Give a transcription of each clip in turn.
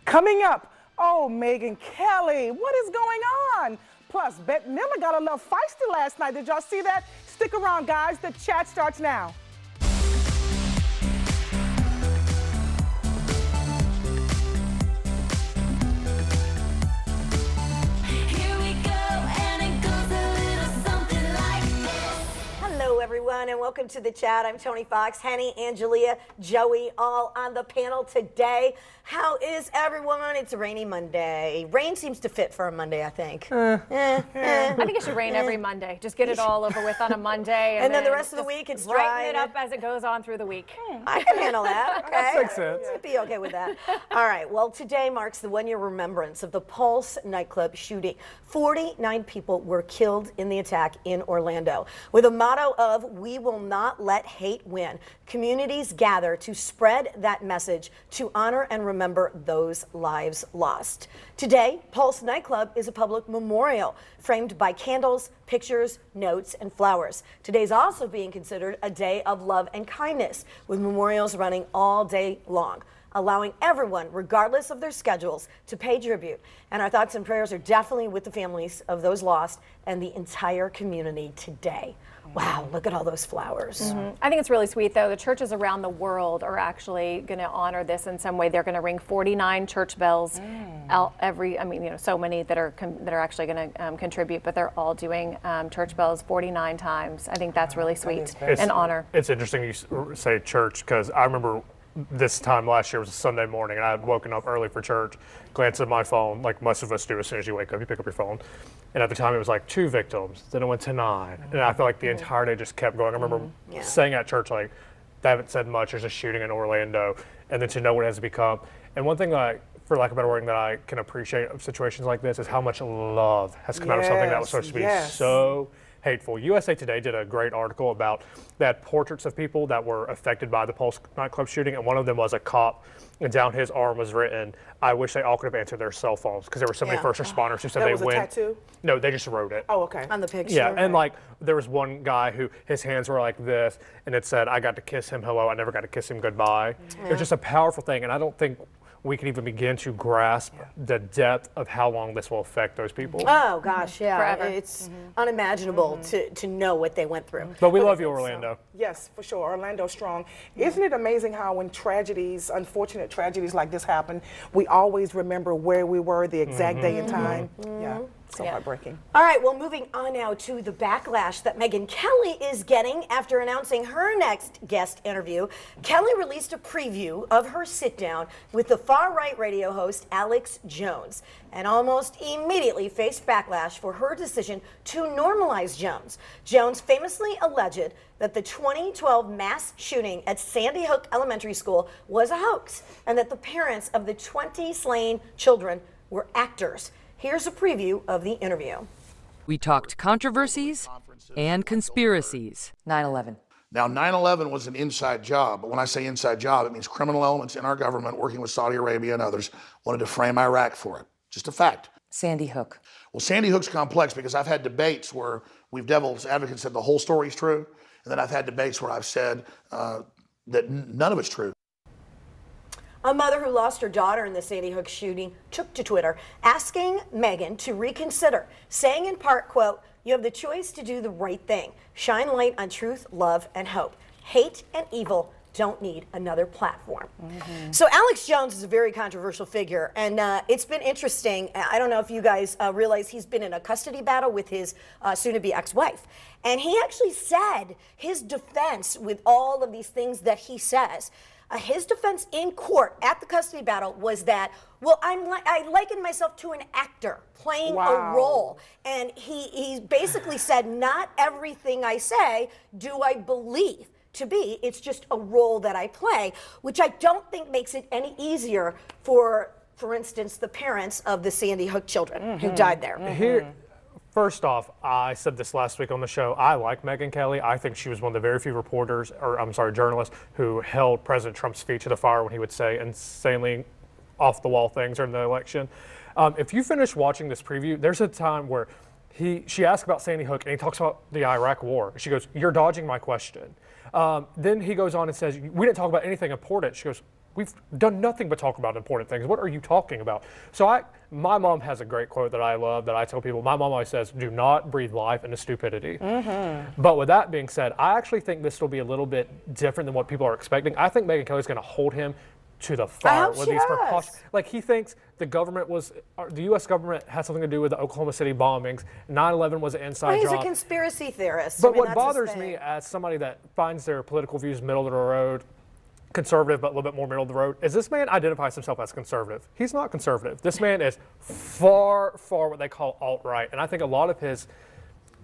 Coming up, oh, Megyn Kelly, what is going on? Plus, Bette Midler got a little feisty last night. Did y'all see that? Stick around, guys. The chat starts now. Hello, everyone, and welcome to the chat. I'm Tony Fox, Henny, Angelia, Joey, all on the panel today. How is everyone? It's a rainy Monday. Rain seems to fit for a Monday, I think. I think it should rain every Monday. Just get it all over with on a Monday. And then the rest of the week, it's dry. Brighten it up as it goes on through the week. I can handle that. Okay. That makes sense. I'd be okay with that. All right. Well, today marks the one-year remembrance of the Pulse nightclub shooting. 49 people were killed in the attack in Orlando. With a motto of "We will not let hate win," communities gather to spread that message to honor and remember those lives lost. Today, Pulse nightclub is a public memorial framed by candles, pictures, notes, and flowers. Today's also being considered a day of love and kindness, with memorials running all day long, allowing everyone, regardless of their schedules, to pay tribute. And our thoughts and prayers are definitely with the families of those lost and the entire community today. Wow, look at all those flowers. I think it's really sweet, though. The churches around the world are actually going to honor this in some way. They're going to ring 49 church bells out every, so many that are actually going to contribute, but they're all doing church bells 49 times. I think that's really sweet and honor. It's interesting you say church, because I remember this time last year was a Sunday morning, and I had woken up early for church, glanced at my phone, like most of us do as soon as you wake up, you pick up your phone. And at the time it was like 2 victims, then it went to 9. And I feel like the entire day just kept going. I remember saying at church, like, they haven't said much, there's a shooting in Orlando, and then to know what it has become. And one thing that for lack of a better word, that I can appreciate of situations like this is how much love has come out of something that was supposed to be so hateful. USA Today did a great article about that portraits of people that were affected by the Pulse nightclub shooting, and one of them was a cop, and down his arm was written, "I wish they all could have answered their cell phones," because there were so many first responders who said that they was went. A tattoo? No, they just wrote it. Oh, okay. On the picture. Yeah, and like there was one guy who his hands were like this, and it said, "I got to kiss him hello, I never got to kiss him goodbye." It was just a powerful thing, and I don't think we can even begin to grasp the depth of how long this will affect those people. Oh gosh, yeah, Forever. It's unimaginable to know what they went through. But we love you, Orlando. Yes, for sure. Orlando's strong. Isn't it amazing how when tragedies, unfortunate tragedies like this happen, we always remember where we were, the exact day and time? Yeah, so heartbreaking. All right, well, moving on now to the backlash that Megyn Kelly is getting after announcing her next guest interview. Kelly released a preview of her sit-down with the far-right radio host Alex Jones, and almost immediately faced backlash for her decision to normalize Jones. Jones famously alleged that the 2012 mass shooting at Sandy Hook Elementary School was a hoax, and that the parents of the 20 slain children were actors. Here's a preview of the interview. We talked controversies and conspiracies. 9/11. Now, 9/11 was an inside job, but when I say inside job, it means criminal elements in our government working with Saudi Arabia and others wanted to frame Iraq for it. Just a fact. Sandy Hook. Well, Sandy Hook's complex because I've had debates where we've devil's advocates said the whole story is true, and then I've had debates where I've said that none of it's true. A mother who lost her daughter in the Sandy Hook shooting took to Twitter asking Megyn to reconsider, saying in part, quote, "You have the choice to do the right thing. Shine light on truth, love, and hope. Hate and evil don't need another platform." So Alex Jones is a very controversial figure, and it's been interesting. I don't know if you guys realize he's been in a custody battle with his soon-to-be ex-wife. And he actually said his defense with all of these things that he says. His defense in court at the custody battle was that, well, I liken myself to an actor playing a role. And he basically said, not everything I say do I believe to be. It's just a role that I play, which I don't think makes it any easier for instance, the parents of the Sandy Hook children who died there. Here, first off, I said this last week on the show, I like Megyn Kelly. I think she was one of the very few reporters, or I'm sorry, journalists, who held President Trump's feet to the fire when he would say insanely off-the-wall things during the election. If you finish watching this preview, there's a time where she asked about Sandy Hook, and he talks about the Iraq War. She goes, "You're dodging my question." Then he goes on and says, "We didn't talk about anything important." She goes, we've done nothing but talk about important things. What are you talking about? So my mom has a great quote that I love that I tell people. My mom always says, do not breathe life into stupidity. But with that being said, I actually think this will be a little bit different than what people are expecting. I think Megyn Kelly's going to hold him to the fire with these precautions. Like, he thinks the U.S. government had something to do with the Oklahoma City bombings. 9/11 was an inside job. He's a conspiracy theorist. But what bothers me as somebody that finds their political views middle of the road, conservative but a little bit more middle of the road, is this man identifies himself as conservative. He's not conservative. This man is far what they call alt-right, and I think a lot of his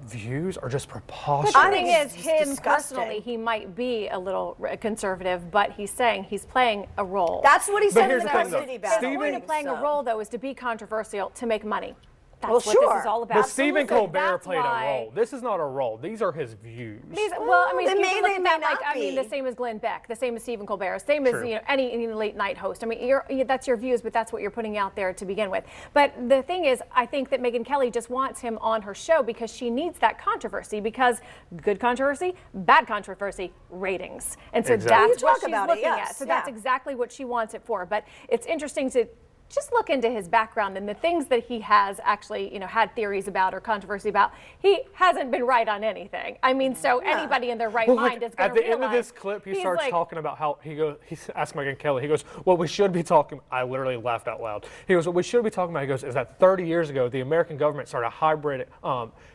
views are just preposterous. The thing is, him personally, he might be a little conservative, but he's saying he's playing a role. That's what he said in the thing, custody battle. The point of playing a role, though, is to be controversial, to make money. That's Well, what sure. this is all about. But Stephen Colbert That's played why- a role. This is not a role. These are his views. Well, I mean, They you may- can look they at may that not like, I mean, be. the same as Glenn Beck, the same as Stephen Colbert, same as True. any late night host. I mean, that's your views, but that's what you're putting out there to begin with. But the thing is, I think that Megyn Kelly just wants him on her show because she needs that controversy. Because good controversy, bad controversy, ratings, and so Exactly. that's You what talk she's about it, looking at. yes, So that's yeah. exactly what she wants it for. But it's interesting to just look into his background and the things that he has actually, had theories about or controversy about. He hasn't been right on anything. I mean, so anybody in their right mind is going at to the end of this clip, he starts talking about how he's asking Megyn Kelly, he goes, what we should be talking, I literally laughed out loud. He goes, what we should be talking about, he goes, is that 30 years ago, the American government started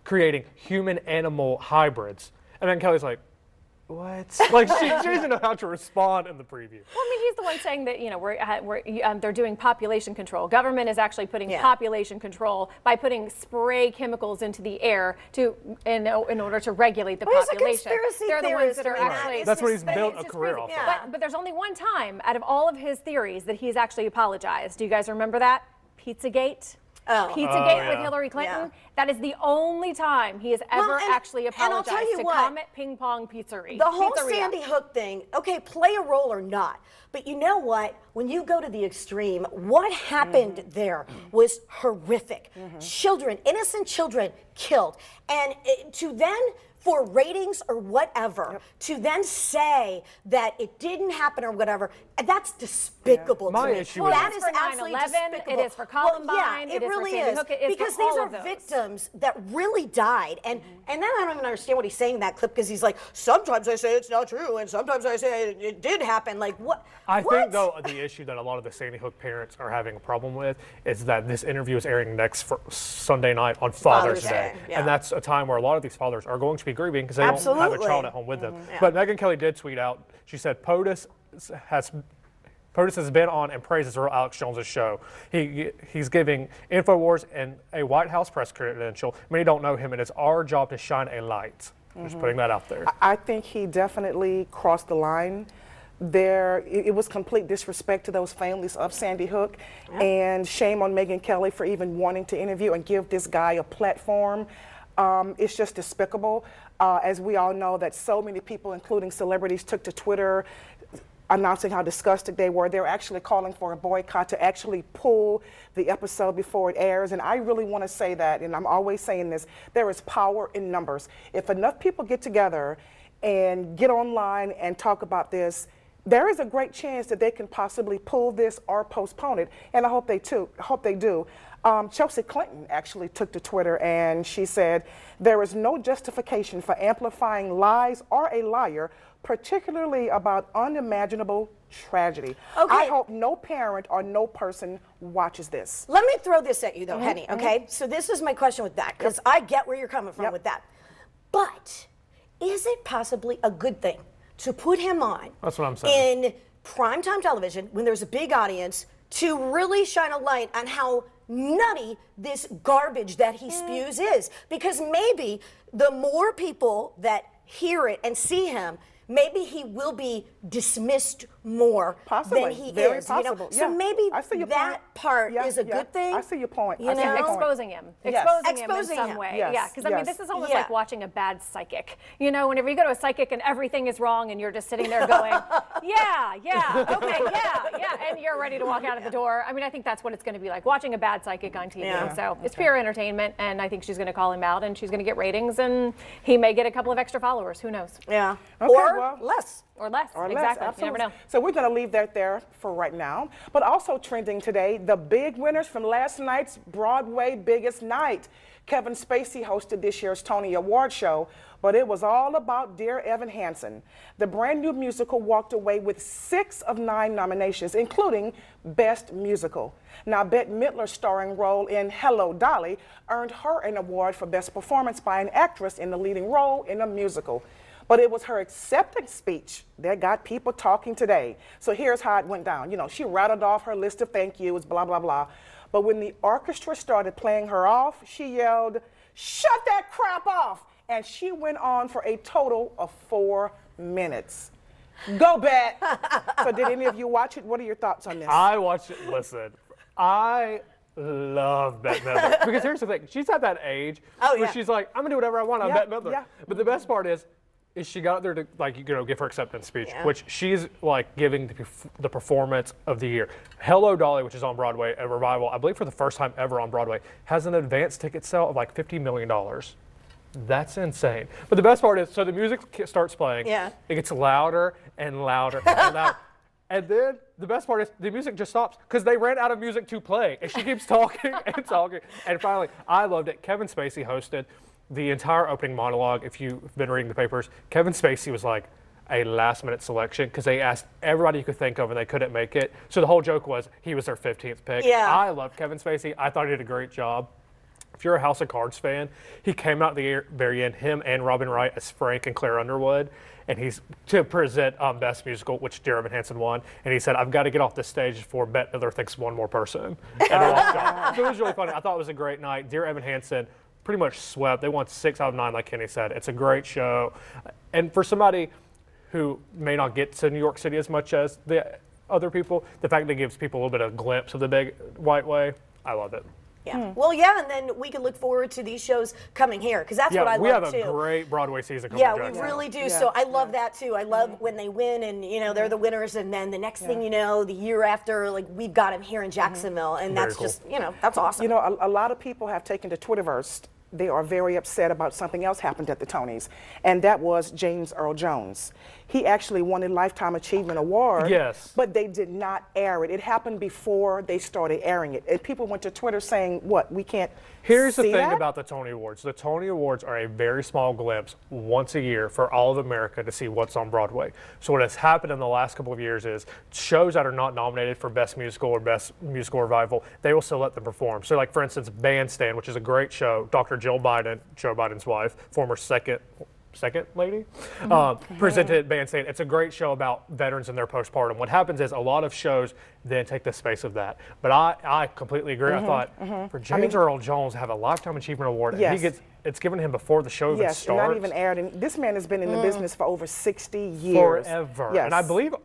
creating human-animal hybrids. And then Kelly's like, what? Like, she doesn't know how to respond in the preview. Well, I mean, he's the one saying that, they're doing population control. Government is actually putting population control by putting spray chemicals into the air in order to regulate the population. He's a conspiracy They're the ones theorist. that are I mean, actually. That's what he's built a It's career crazy. off of. But there's only one time out of all of his theories that he's actually apologized. Do you guys remember that? Pizzagate? Pizzagate with Hillary Clinton. Yeah. That is the only time he has ever actually and I'll apologized tell you to what, Comet Ping Pong Pizzeria. The whole Pizzeria. Sandy Hook thing, okay, play a role or not. But you know what? When you go to the extreme, what happened there was horrific. Children, innocent children killed. And to then, for ratings or whatever, to then say that it didn't happen or whatever, that's despicable My to me. issue is- That It's is for absolutely 9/11, despicable. it is for Columbine, it it is for really Sandy is. Hook, it is for because these all are of those. victims that really died. And then I don't even understand what he's saying in that clip because he's like, sometimes I say it's not true and sometimes I say it did happen. Like, what? I What? think, though, the issue that a lot of the Sandy Hook parents are having a problem with is that this interview is airing next Sunday night on Father's Day. yeah. And that's a time where a lot of these fathers are going to be grieving because they don't have a Absolutely. child at home with them. But Megyn Kelly did tweet out, she said, POTUS has been on and praises Alex Jones' show. He's giving InfoWars and a White House press credential. Many don't know him, and it's our job to shine a light. Just putting that out there. I think he definitely crossed the line. It was complete disrespect to those families of Sandy Hook, and shame on Megyn Kelly for even wanting to interview and give this guy a platform. It's just despicable. As we all know, that so many people, including celebrities, took to Twitter announcing how disgusted they were. They're actually calling for a boycott to actually pull the episode before it airs. And I really want to say that, and I'm always saying this, there is power in numbers. If enough people get together and get online and talk about this, there is a great chance that they can possibly pull this or postpone it, and I hope they do. Chelsea Clinton actually took to Twitter and she said, there is no justification for amplifying lies or a liar, particularly about unimaginable tragedy. Okay. I hope no parent or no person watches this. Let me throw this at you, though, Henny, okay? So this is my question with that, because I get where you're coming from with that. But is it possibly a good thing to put him on That's what I'm saying. in primetime television when there's a big audience to really shine a light on how nutty this garbage that he spews is? Because maybe the more people that hear it and see him, maybe he will be dismissed more than he Very is. possible. So maybe I see your that point. part is a good thing. I see your point. You I see your know? point. Exposing him. Yes. Exposing him in Exposing some him. way. Yes, Yeah, because I mean, yes. this is almost Yeah. like watching a bad psychic. You know, whenever you go to a psychic and everything is wrong and you're just sitting there going, yeah, okay, yeah, and you're ready to walk out of the door. I mean, I think that's what it's going to be like, watching a bad psychic on TV. Yeah. So it's pure entertainment, and I think she's going to call him out, and she's going to get ratings, and he may get a couple of extra followers. Who knows? Yeah. Okay, or well, less. Or less. Or Exactly. less, You never know. So we're going to leave that there for right now. But also trending today, the big winners from last night's Broadway Biggest Night. Kevin Spacey hosted this year's Tony Award show, but it was all about Dear Evan Hansen. The brand new musical walked away with 6 of 9 nominations, including Best Musical. Now, Bette Midler's starring role in Hello, Dolly earned her an award for Best Performance by an actress in the leading role in a musical. But it was her acceptance speech that got people talking today. So here's how it went down. You know, she rattled off her list of thank yous, blah, blah, blah. But when the orchestra started playing her off, she yelled, "Shut that crap off!" And she went on for a total of 4 minutes. Go, Bette. So did any of you watch it? What are your thoughts on this? I watched it. Listen, I love Bette Midler. Because here's the thing. She's at that age where she's like, I'm going to do whatever I want. I'm Bette Midler. Yeah. But the best part is she got there to, like, you know, give her acceptance speech, which she's, like, giving the performance of the year. Hello, Dolly, which is on Broadway, a revival, I believe for the first time ever on Broadway, has an advance ticket sale of, like, $50 million. That's insane. But the best part is, so the music starts playing. Yeah. It gets louder and louder and louder. And then the best part is the music just stops because they ran out of music to play. And she keeps talking and talking. And finally, I loved it. Kevin Spacey hosted the entire opening monologue. If you've been reading the papers, Kevin Spacey was like a last-minute selection because they asked everybody you could think of and they couldn't make it. So the whole joke was he was their 15th pick. Yeah. I loved Kevin Spacey. I thought he did a great job. If you're a House of Cards fan, he came out at the very end, him and Robin Wright as Frank and Claire Underwood, and he's to present Best Musical, which Dear Evan Hansen won, and he said, I've got to get off this stage before Bette Midler thinks one more person. And he walked off. So it was really funny. I thought it was a great night. Dear Evan Hansen pretty much swept. They won 6 out of 9, like Kenny said. It's a great show. And for somebody who may not get to New York City as much as the other people, the fact that it gives people a little bit of a glimpse of the big white way, I love it. Yeah. Well, yeah, and then we can look forward to these shows coming here because that's what I love too. We have a great Broadway season coming. Yeah, we really do. So I love that too. I love when they win and you know they're the winners, and then the next thing you know, the year after, like we've got them here in Jacksonville, and that's cool. Just that's awesome. You know, a lot of people have taken to Twitterverse. They are very upset about something else happened at the Tonys, and that was James Earl Jones. He actually won a Lifetime Achievement Award, but they did not air it. It happened before they started airing it. And people went to Twitter saying, what, we can't Here's the see thing that? about the Tony Awards. The Tony Awards are a very small glimpse once a year for all of America to see what's on Broadway. So what has happened in the last couple of years is shows that are not nominated for Best Musical or Best Musical Revival, they will still let them perform. So like, for instance, Bandstand, which is a great show, Dr. Jill Biden, Joe Biden's wife, former second lady, presented Bandstand. It's a great show about veterans and their postpartum. What happens is a lot of shows then take the space of that. But I completely agree. I thought for James Earl Jones to have a Lifetime Achievement Award, and it's given him before the show even starts. Not even aired. And this man has been in the business for over 60 years. Forever. Yes. And I believe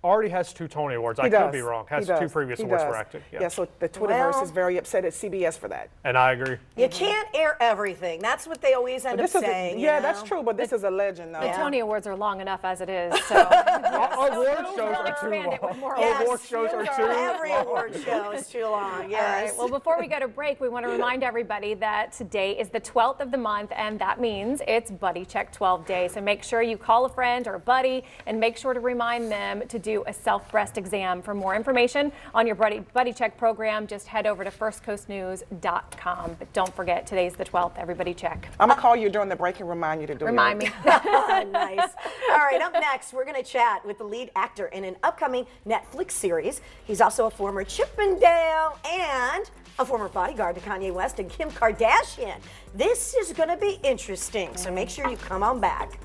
already has 2 Tony Awards. I could be wrong. Has 2 previous awards for acting. Yeah, so the Twitterverse is very upset at CBS for that. And I agree. You can't air everything. That's what they always end up saying. That's true, but this is a legend, though. The Tony Awards are long enough as it is, so. Award shows are too long. Award shows are too long. Every award show is too long, yes. All right, well, before we go to break, we want to remind everybody that today is the 12th of the month, and that means it's Buddy Check 12 days. So make sure you call a friend or a buddy, and make sure to remind them to do a self-breast exam. For more information on your Buddy Check program, just head over to firstcoastnews.com. But don't forget, today's the 12th. Everybody check. I'm going to call you during the break and remind you to do it. Remind me. Nice. All right, up next, we're going to chat with the lead actor in an upcoming Netflix series. He's also a former Chippendale and a former bodyguard to Kanye West and Kim Kardashian. This is going to be interesting, so make sure you come on back.